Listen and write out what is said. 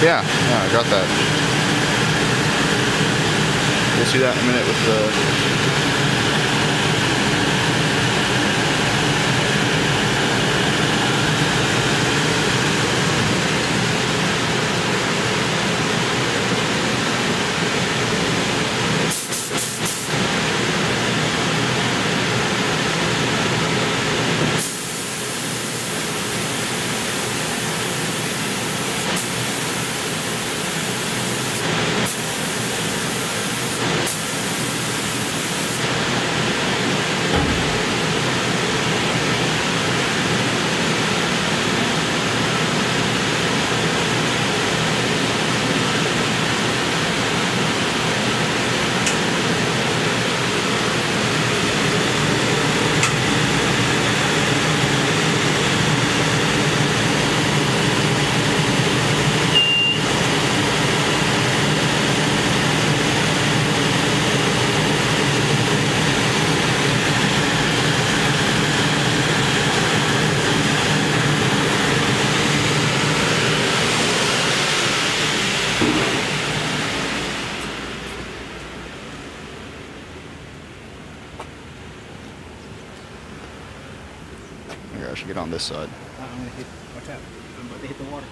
Yeah, I got that. We'll see that in a minute with the... I should get on this side. I'm gonna hit. Watch out! I'm about to hit the water.